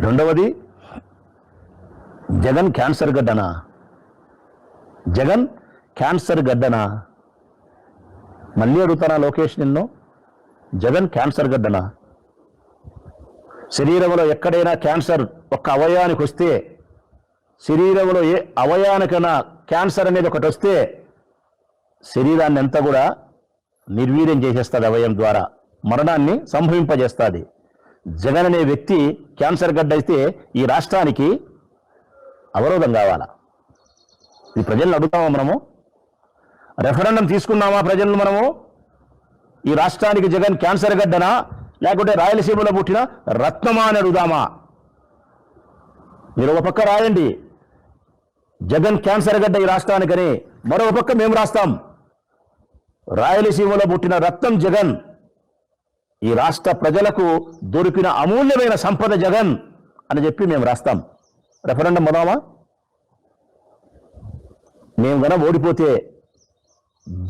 రెండవది Jagan cancer గడ్డనా? Jagan cancer గడ్డనా? మళ్ళీ అడుగుతానా లోకేష్ నిన్ను, జగన్ క్యాన్సర్ గడ్డనా? శరీరంలో ఎక్కడైనా క్యాన్సర్ ఒక్క అవయవానికి వస్తే, శరీరంలో ఏ అవయవానికైనా క్యాన్సర్ అనేది ఒకటి వస్తే శరీరాన్ని అంతా కూడా నిర్వీర్యం చేసేస్తుంది, అవయవం ద్వారా మరణాన్ని సంభవింపజేస్తుంది. జగన్ అనే వ్యక్తి క్యాన్సర్ గడ్డ అయితే ఈ రాష్ట్రానికి అవరోధం కావాలా? ఇది ప్రజలను అడుగుతామా మనము? రెఫరెండం తీసుకున్నామా ప్రజలను మనము? ఈ రాష్ట్రానికి జగన్ క్యాన్సర్ గడ్డనా లేకుంటే రాయలసీమలో పుట్టిన రత్నమా అని అడుగుదామా? మీరు ఒక పక్క రాయండి జగన్ క్యాన్సర్ గడ్డ ఈ రాష్ట్రానికని, మరొక పక్క మేము రాస్తాం రాయలసీమలో పుట్టిన రత్నం జగన్, ఈ రాష్ట్ర ప్రజలకు దొరికిన అమూల్యమైన సంపద జగన్ అని చెప్పి మేము రాస్తాం. రెఫరెండం మొదలమా? మేము గన ఓడిపోతే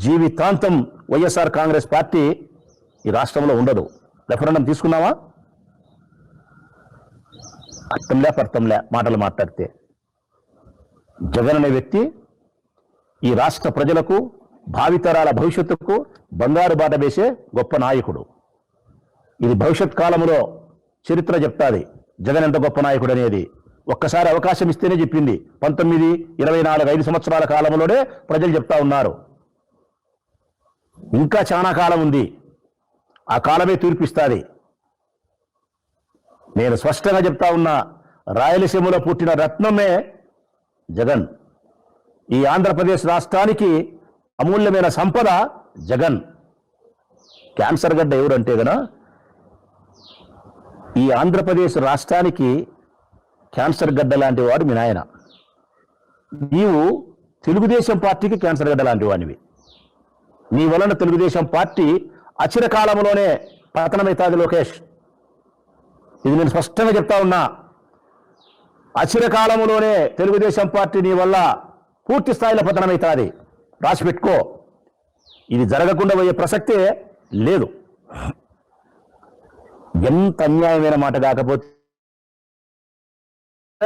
జీవితాంతం వైఎస్ఆర్ కాంగ్రెస్ పార్టీ ఈ రాష్ట్రంలో ఉండదు. రెఫరెండం తీసుకున్నావా? అర్థంలే పర్థంలే మాటలు మాట్లాడితే. జగన్ అనే వ్యక్తి ఈ రాష్ట్ర ప్రజలకు, భావితరాల భవిష్యత్తుకు బంగారు బాట వేసే గొప్ప నాయకుడు. ఇది భవిష్యత్ కాలంలో చరిత్ర చెప్తాది జగన్ ఎంత గొప్ప నాయకుడు అనేది. ఒక్కసారి అవకాశం ఇస్తేనే చెప్పింది. 19, 24, 5 సంవత్సరాల కాలంలోనే ప్రజలు చెప్తా ఉన్నారు. ఇంకా చాలా కాలం ఉంది, ఆ కాలమే తీర్పిస్తుంది. నేను స్పష్టంగా చెప్తా ఉన్నా, రాయలసీమలో పుట్టిన రత్నమే జగన్. ఈ ఆంధ్రప్రదేశ్ రాష్ట్రానికి అమూల్యమైన సంపద జగన్. క్యాన్సర్ గడ్డ ఎవరంటే గన ఈ ఆంధ్రప్రదేశ్ రాష్ట్రానికి క్యాన్సర్ గడ్డ లాంటి వాడు మీ నాయన. నీవు తెలుగుదేశం పార్టీకి క్యాన్సర్ గడ్డ లాంటి వాడివి. నీ వలన తెలుగుదేశం పార్టీ అచిర కాలంలోనే పతనమవుతుంది లోకేష్. ఇది నేను స్పష్టంగా చెప్తా ఉన్నా. అచిర కాలంలోనే తెలుగుదేశం పార్టీ నీ వల్ల పూర్తి స్థాయిలో పతనమవుతుంది. రాసి పెట్టుకో. ఇది జరగకుండా పోయే ప్రసక్తే లేదు. ఎంత అన్యాయమైన మాట కాకపోతే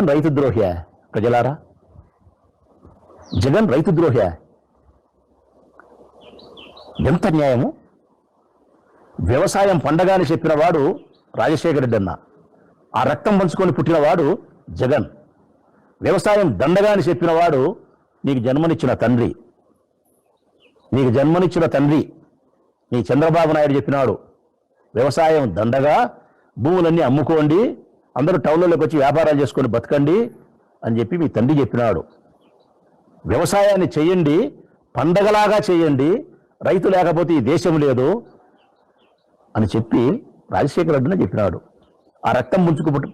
రైతు ద్రోహ్యా ప్రజలారా? జగన్ రైతు ద్రోహ్యా? ఎంత అన్యాయము! వ్యవసాయం పండగ అని చెప్పిన వాడు రాజశేఖర రెడ్డి అన్న. ఆ రక్తం పంచుకొని పుట్టినవాడు జగన్. వ్యవసాయం దండగా అని చెప్పిన వాడు నీకు జన్మనిచ్చిన తండ్రి. నీకు జన్మనిచ్చిన తండ్రి నీ చంద్రబాబు నాయుడు చెప్పినాడు, వ్యవసాయం దండగా, భూములన్నీ అమ్ముకోండి, అందరూ టౌన్లోకి వచ్చి వ్యాపారాలు చేసుకొని బతకండి అని చెప్పి మీ తండ్రి చెప్పినాడు. వ్యవసాయాన్ని చేయండి, పండగలాగా చేయండి, రైతు లేకపోతే ఈ దేశం లేదు అని చెప్పి రాజశేఖర రెడ్డిని చెప్పినాడు. ఆ రక్తం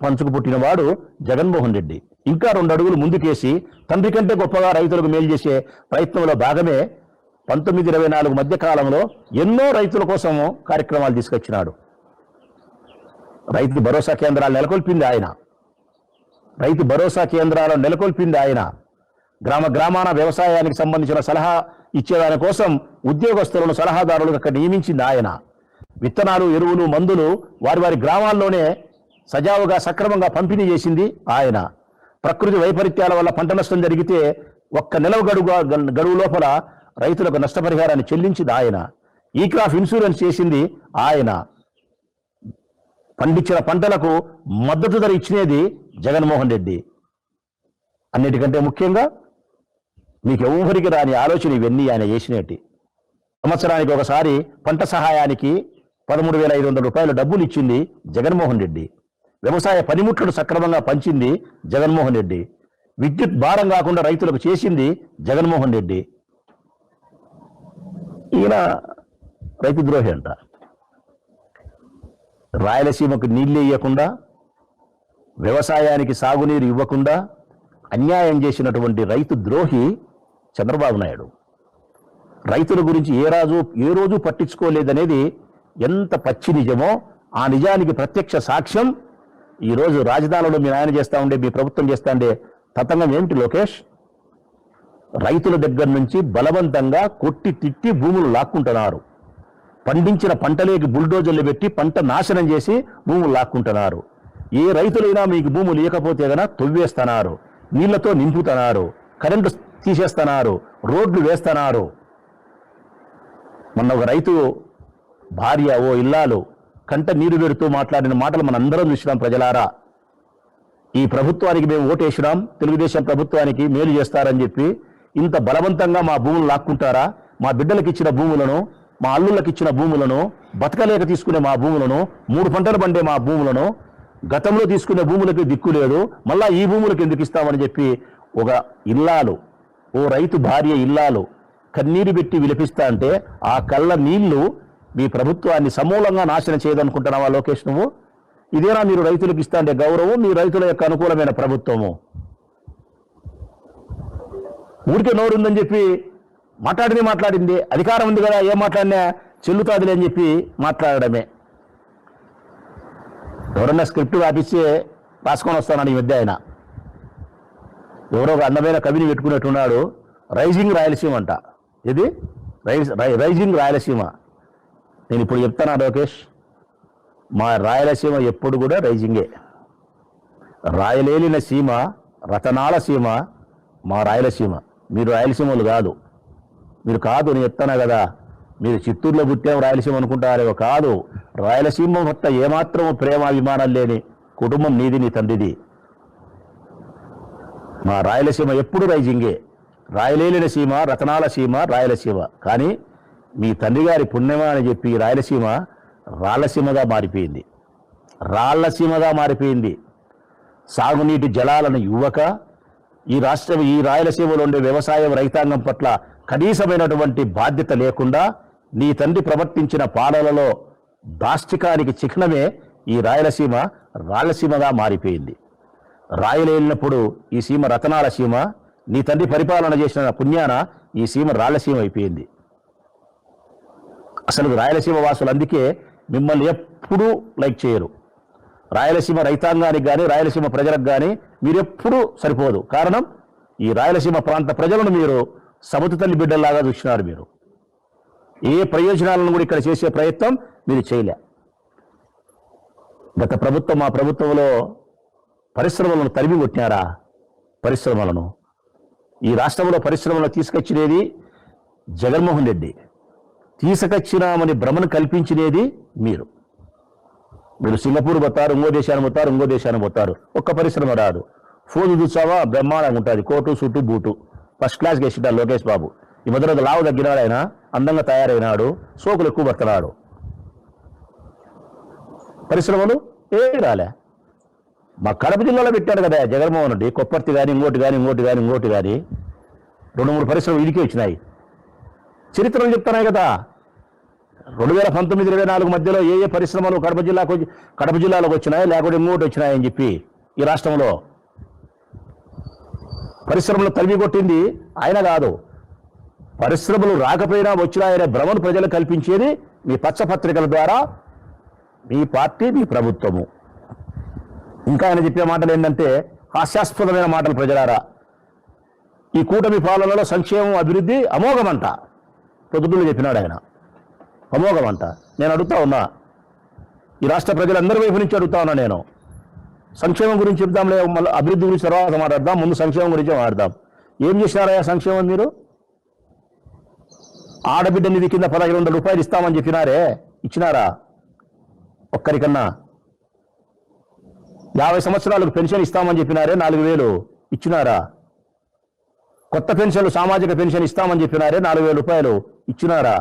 పంచుకు పుట్టినవాడు జగన్మోహన్ రెడ్డి. ఇంకా 2 అడుగులు ముందుకేసి తండ్రి కంటే గొప్పగా రైతులకు మేలు చేసే ప్రయత్నంలో భాగమే 19-24 మధ్య కాలంలో ఎన్నో రైతుల కోసము కార్యక్రమాలు తీసుకొచ్చినాడు. రైతు భరోసా కేంద్రాలు నెలకొల్పింది ఆయన. రైతు భరోసా కేంద్రాలను నెలకొల్పింది ఆయన. గ్రామాన వ్యవసాయానికి సంబంధించిన సలహా ఇచ్చేదాని కోసం ఉద్యోగస్తులను, సలహాదారులకు అక్కడ నియమించింది ఆయన. విత్తనాలు, ఎరువులు, మందులు వారి గ్రామాల్లోనే సజావుగా సక్రమంగా పంపిణీ చేసింది ఆయన. ప్రకృతి వైపరీత్యాల వల్ల పంట నష్టం జరిగితే 1 నెల గడువు లోపల రైతులకు నష్టపరిహారాన్ని చెల్లించింది ఆయన. ఈ క్రాప్ ఇన్సూరెన్స్ చేసింది ఆయన. పండించిన పంటలకు మద్దతు ధర ఇచ్చినది జగన్మోహన్ రెడ్డి. అన్నిటికంటే ముఖ్యంగా మీకు ఎవరికి రాని ఆలోచన ఇవన్నీ ఆయన చేసినట్టు. సంవత్సరానికి ఒకసారి పంట సహాయానికి 13,500 రూపాయల డబ్బులు ఇచ్చింది జగన్మోహన్ రెడ్డి. వ్యవసాయ పనిముట్లను సక్రమంగా పంచింది జగన్మోహన్ రెడ్డి. విద్యుత్ భారం కాకుండా రైతులకు చేసింది జగన్మోహన్ రెడ్డి. ఈయన రైతు ద్రోహి అంట. రాయలసీమకు నీళ్లు ఇవ్వకుండా, వ్యవసాయానికి సాగునీరు ఇవ్వకుండా అన్యాయం చేసినటువంటి రైతు ద్రోహి చంద్రబాబు నాయుడు. రైతుల గురించి ఏ రోజు పట్టించుకోలేదనేది ఎంత పచ్చి నిజమో ఆ నిజానికి ప్రత్యక్ష సాక్ష్యం ఈరోజు రాజధానిలో మీ నాయన చేస్తా ఉండే, మీ ప్రభుత్వం చేస్తా ఉండే తతంగం ఏమిటి లోకేష్? రైతుల దగ్గర నుంచి బలవంతంగా కొట్టి తిట్టి భూములు లాక్కుంటున్నారు. పండించిన పంటలేకి బుల్డోజర్లు పెట్టి పంట నాశనం చేసి భూములు లాక్కుంటున్నారు. ఏ రైతులైనా మీకు భూములు లేకపోతే గన తొవ్వేస్తున్నారు, నీళ్లతో నింపుతున్నారు, కరెంటు తీసేస్తున్నారు, రోడ్లు వేస్తున్నారు. మొన్న ఒక రైతు భార్య ఓ ఇల్లాలు కంట నీరు పెడుతూ మాట్లాడిన మాటలు మనందరం చూసినాం. ప్రజలారా, ఈ ప్రభుత్వానికి మేము ఓటేసినాం, తెలుగుదేశం ప్రభుత్వానికి మేలు చేస్తారని చెప్పి ఇంత బలవంతంగా మా భూములు లాక్కుంటారా? మా బిడ్డలకు ఇచ్చిన భూములను, మా అల్లుళ్ళకి ఇచ్చిన భూములను, బతకలేక తీసుకునే మా భూములను, 3 పంటలు పండే మా భూములను, గతంలో తీసుకునే భూములకి దిక్కు లేదు, మళ్ళా ఈ భూములకు ఎందుకు ఇస్తామని చెప్పి ఒక ఇల్లాలు, ఓ రైతు భార్య ఇల్లాలు కన్నీరు పెట్టి విలపిస్తా అంటే ఆ కళ్ళ నీళ్లు మీ ప్రభుత్వాన్ని సమూలంగా నాశనం చేయదనుకుంటున్నావా లోకేష్ నువ్వు? ఇదేనా మీరు రైతులకు ఇస్తా అంటే గౌరవం? మీ రైతుల యొక్క అనుకూలమైన ప్రభుత్వము? ఊరికే నోరుందని చెప్పి మాట్లాడింది, అధికారం ఉంది కదా, ఏం మాట్లాడినా చెల్లుతాదిలే అని చెప్పి మాట్లాడడమే. ఎవరన్నా స్క్రిప్ట్ రాపిస్తే రాసుకొని వస్తానని ఈ మధ్య ఆయన ఎవరో ఒక అందమైన కవిని పెట్టుకున్నట్టున్నాడు. రైజింగ్ రాయలసీమ అంట. ఇది రైజింగ్ రాయలసీమ. నేను ఇప్పుడు చెప్తాను లోకేష్, మా రాయలసీమ ఎప్పుడు కూడా రైజింగే. రాయలేలిన సీమ, రతనాల సీమ మా రాయలసీమ. మీరు రాయలసీమలు కాదు, మీరు కాదు, నేను చెప్తానా కదా. మీరు చిత్తూరులో పుట్టాం రాయలసీమ అనుకుంటారేమో, కాదు. రాయలసీమ పట్ల ఏమాత్రం ప్రేమాభిమానం లేని కుటుంబం నీది, నీ తండ్రిది. మా రాయలసీమ ఎప్పుడు రైజింగే. రాయలేలిన సీమ, రతనాల సీమ రాయలసీమ. కానీ మీ తండ్రి గారి పుణ్యమా అని చెప్పి రాయలసీమ రాళ్లసీమగా మారిపోయింది. రాళ్లసీమగా మారిపోయింది. సాగునీటి జలాలను ఇవ్వక ఈ రాయలసీమలో ఉండే వ్యవసాయం రైతాంగం పట్ల కనీసమైనటువంటి బాధ్యత లేకుండా నీ తండ్రి ప్రవర్తించిన పాలనలో దాష్టికానికి చిహ్నమే ఈ రాయలసీమ రాళ్లసీమగా మారిపోయింది. రాయలేలినప్పుడు ఈ సీమ రతనాల సీమ, నీ తండ్రి పరిపాలన చేసిన పుణ్యాన ఈ సీమ రాళ్లసీమ అయిపోయింది. అసలు రాయలసీమ వాసులు అందుకే మిమ్మల్ని ఎప్పుడూ లైక్ చేయరు. రాయలసీమ రైతాంగానికి కానీ రాయలసీమ ప్రజలకు కానీ మీరెప్పుడూ సరిపోదు. కారణం, ఈ రాయలసీమ ప్రాంత ప్రజలను మీరు సముద్ర తల్లి బిడ్డల్లాగా చూసినారు. మీరు ఏ ప్రయోజనాలను కూడా ఇక్కడ చేసే ప్రయత్నం మీరు చేయలే. గత ప్రభుత్వం, మా ప్రభుత్వంలో పరిశ్రమలను తరిమి కొట్టినారా? పరిశ్రమలను, ఈ రాష్ట్రంలో పరిశ్రమలను తీసుకొచ్చినది జగన్మోహన్ రెడ్డి. తీసుకొచ్చినామని భ్రమను కల్పించినది మీరు. మీరు సింగపూర్ పోతారు, ఇంకో దేశాన్ని పోతారు, ఒక్క పరిశ్రమ రాదు. ఫోన్ చూసావా, బ్రహ్మాండంగా ఉంటుంది. కోటు సూటు బూటు ఫస్ట్ క్లాస్కి వేసింటారు లోకేష్ బాబు. ఈ మధ్యలో లావు తగ్గినాడు, ఆయన అందంగా తయారైనాడు, సోకులు ఎక్కువ పడుతున్నాడు. పరిశ్రమలు ఏమి రాలే. మా కడప జిల్లాలో పెట్టాడు కదా జగన్మోహన్ రెడ్డి. కొప్పర్తి కానీ ఇంకోటి కానీ 2-3 పరిశ్రమలు ఇదికే వచ్చినాయి. చరిత్రలు చెప్తున్నాయి కదా. 2019-24 మధ్యలో ఏ పరిశ్రమలు కడప జిల్లాలోకి వచ్చినాయి, లేకపోతే ఇంకోటి వచ్చినాయని చెప్పి ఈ రాష్ట్రంలో పరిశ్రమలు తరిమి కొట్టింది ఆయన కాదు. పరిశ్రమలు రాకపోయినా వచ్చినాయనే భ్రమను ప్రజలు కల్పించేది మీ పచ్చపత్రికల ద్వారా మీ పార్టీ, మీ ప్రభుత్వము. ఇంకా ఆయన చెప్పే మాటలు ఏంటంటే హాస్యాస్పదమైన మాటలు. ప్రజలారా, ఈ కూటమి పాలనలో సంక్షేమం, అభివృద్ధి అమోఘమంట. పొద్దుటూళ్ళు చెప్పినాడు ఆయన, అమోఘమంట. నేను అడుగుతా ఉన్నా, ఈ రాష్ట్ర ప్రజలందరి వైపు నుంచి అడుగుతా ఉన్నా నేను. సంక్షేమం గురించి చెప్దాంలే, మళ్ళీ అభివృద్ధి గురించి తర్వాత మాట్లాడదాం, ముందు సంక్షేమం గురించి మాట్లాడదాం. ఏం చేసినారయ్యా సంక్షేమం మీరు? ఆడబిడ్డ నిధి కింద 1500 రూపాయలు ఇస్తామని చెప్పినారే, ఇచ్చినారా ఒక్కరికన్నా? 50 సంవత్సరాలకు పెన్షన్ ఇస్తామని చెప్పినారే, 4000 ఇచ్చినారా? కొత్త పెన్షన్లు, సామాజిక పెన్షన్ ఇస్తామని చెప్పినారే, 4000 రూపాయలు ఇచ్చినారా?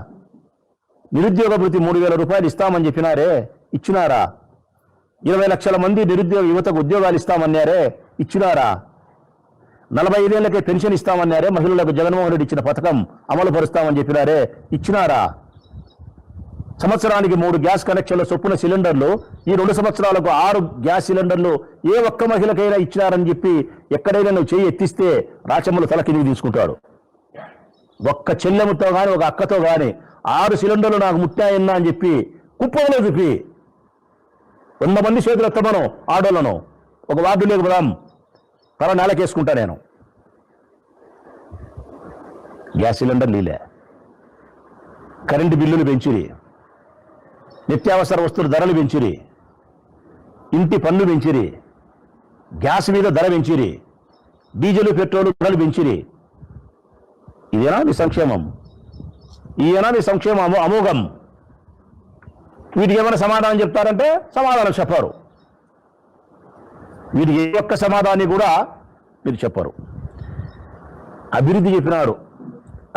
నిరుద్యోగ భృతి 3000 రూపాయలు ఇస్తామని చెప్పినారే, ఇచ్చినారా? 20 లక్షల మంది నిరుద్యోగ యువతకు ఉద్యోగాలు ఇస్తామన్నారే, ఇచ్చినారా? 45 ఏళ్లకే పెన్షన్ ఇస్తామన్నారే, మహిళలకు జగన్మోహన్ రెడ్డి ఇచ్చిన పథకం అమలు పరుస్తామని చెప్పినారే, ఇచ్చినారా? సంవత్సరానికి 3 గ్యాస్ కనెక్షన్ల చొప్పున సిలిండర్లు, ఈ 2 సంవత్సరాలకు 6 గ్యాస్ సిలిండర్లు ఏ ఒక్క మహిళకైనా ఇచ్చినారని చెప్పి ఎక్కడైనా నువ్వు చేయి ఎత్తిస్తే రాచమ్మలు తల కిందికి తీసుకుంటాడు. ఒక్క చెల్లెముతో కానీ ఒక అక్కతో కానీ 6 సిలిండర్లు నాకు ముట్టాయన్నా అని చెప్పి కుప్పంలో చూపి 100 మంది చేతులు ఎత్తమను ఆడోళ్ళను, ఒక వార్డు లేకపోదాం, తల నేలకేసుకుంటా నేను. గ్యాస్ సిలిండర్ లీలే, కరెంటు బిల్లులు పెంచిరి, నిత్యావసర వస్తువుల ధరలు పెంచిరి, ఇంటి పన్ను పెంచిరి, గ్యాస్ మీద ధర పెంచిరి, డీజిల్ పెట్రోల్ ధరలు పెంచిరి. ఇదేనా మీ సంక్షేమం? ఈయనా మీ సంక్షేమం అమోఘం? వీటికి ఏమైనా సమాధానం చెప్తారంటే సమాధానం చెప్పారు. వీటికి ఏ ఒక్క సమాధాన్ని కూడా మీరు చెప్పరు. అభివృద్ధి చెప్పినాడు,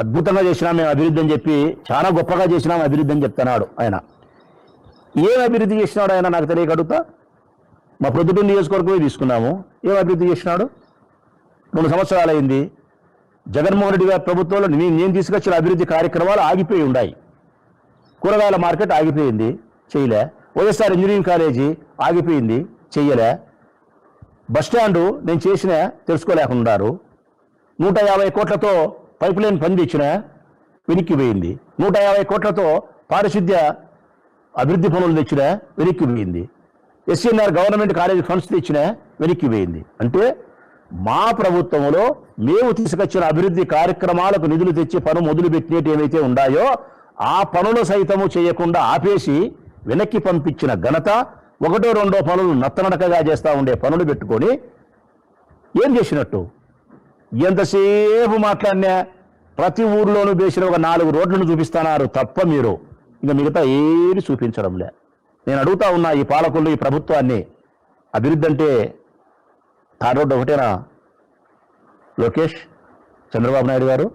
అద్భుతంగా చేసినాం మేము అభివృద్ధి అని చెప్పి, చాలా గొప్పగా చేసినాం అభివృద్ధి అని చెప్తున్నాడు ఆయన. ఏం అభివృద్ధి చేసినాడు ఆయన నాకు తెలియక అడుగుతా. మా ప్రొద్దుటూరు నియోజకవర్గమే తీసుకున్నాము, ఏం అభివృద్ధి చేసినాడు? 2 సంవత్సరాలు అయింది. జగన్మోహన్ రెడ్డి గారి ప్రభుత్వంలో నేను తీసుకొచ్చిన అభివృద్ధి కార్యక్రమాలు ఆగిపోయి ఉన్నాయి. కూరగాయల మార్కెట్ ఆగిపోయింది, చేయలే. వైఎస్ఆర్ ఇంజనీరింగ్ కాలేజీ ఆగిపోయింది, చెయ్యలే. బస్టాండు నేను చేసిన తెలుసుకోలేకున్నారు. 150 కోట్లతో పైప్ లైన్ పని తెచ్చిన వెనక్కి పోయింది. 150 కోట్లతో పారిశుద్ధ్య అభివృద్ధి పనులు తెచ్చిన వెనక్కి పోయింది. ఎస్ఎన్ఆర్ గవర్నమెంట్ కాలేజీ ఫండ్స్ తెచ్చిన వెనక్కి పోయింది. అంటే మా ప్రభుత్వంలో మేము తీసుకొచ్చిన అభివృద్ధి కార్యక్రమాలకు నిధులు తెచ్చి పను మొదలుపెట్టినట్టు ఏవైతే ఉన్నాయో ఆ పనులు సైతము చేయకుండా ఆపేసి వెనక్కి పంపించిన ఘనత, 1-2 పనులు నత్తనడకగా చేస్తూ ఉండే పనులు పెట్టుకొని ఏం చేసినట్టు? ఎంతసేపు మాట్లాడినా ప్రతి ఊర్లోనూ వేసిన ఒక 4 రోడ్లను చూపిస్తున్నారు తప్ప మీరు ఇంకా మిగతా ఏది చూపించడంలే. నేను అడుగుతా ఉన్నా ఈ పాలకులు, ఈ ప్రభుత్వాన్ని, అభివృద్ధి అంటే తార్ రోడ్డు ఒకటేనా? లోకేష్, చంద్రబాబు నాయుడు గారు,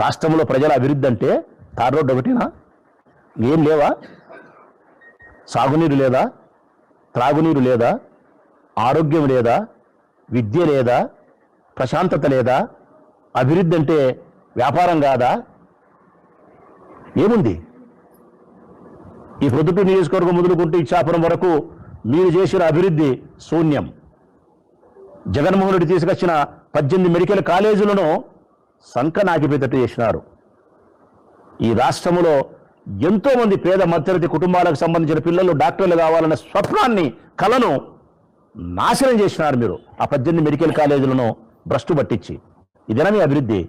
రాష్ట్రంలో ప్రజల అభివృద్ధి అంటే తార్ రోడ్డు ఒకటేనా? ఏం లేవా? సాగునీరు లేదా? త్రాగునీరు లేదా? ఆరోగ్యం లేదా? విద్య లేదా? ప్రశాంతత లేదా? అభివృద్ధి అంటే వ్యాపారం కాదా? ఏముంది? ఈ ప్రొద్దుటూరు నియోజకవర్గం మొదలుకుంటూ ఇచ్చాపురం వరకు మీరు చేసిన అభివృద్ధి శూన్యం. జగన్మోహన్ రెడ్డి తీసుకొచ్చిన 18 మెడికల్ కాలేజీలను సంకనాకిపోయేటట్టు చేసినారు. ఈ రాష్ట్రంలో ఎంతో మంది పేద మధ్యతరగతి కుటుంబాలకు సంబంధించిన పిల్లలు డాక్టర్లు కావాలన్న స్వప్నాన్ని, కలను నాశనం చేసినారు మీరు ఆ 18 మెడికల్ కాలేజీలను భ్రష్టు పట్టించి. ఇదేనా మీ అభివృద్ధి?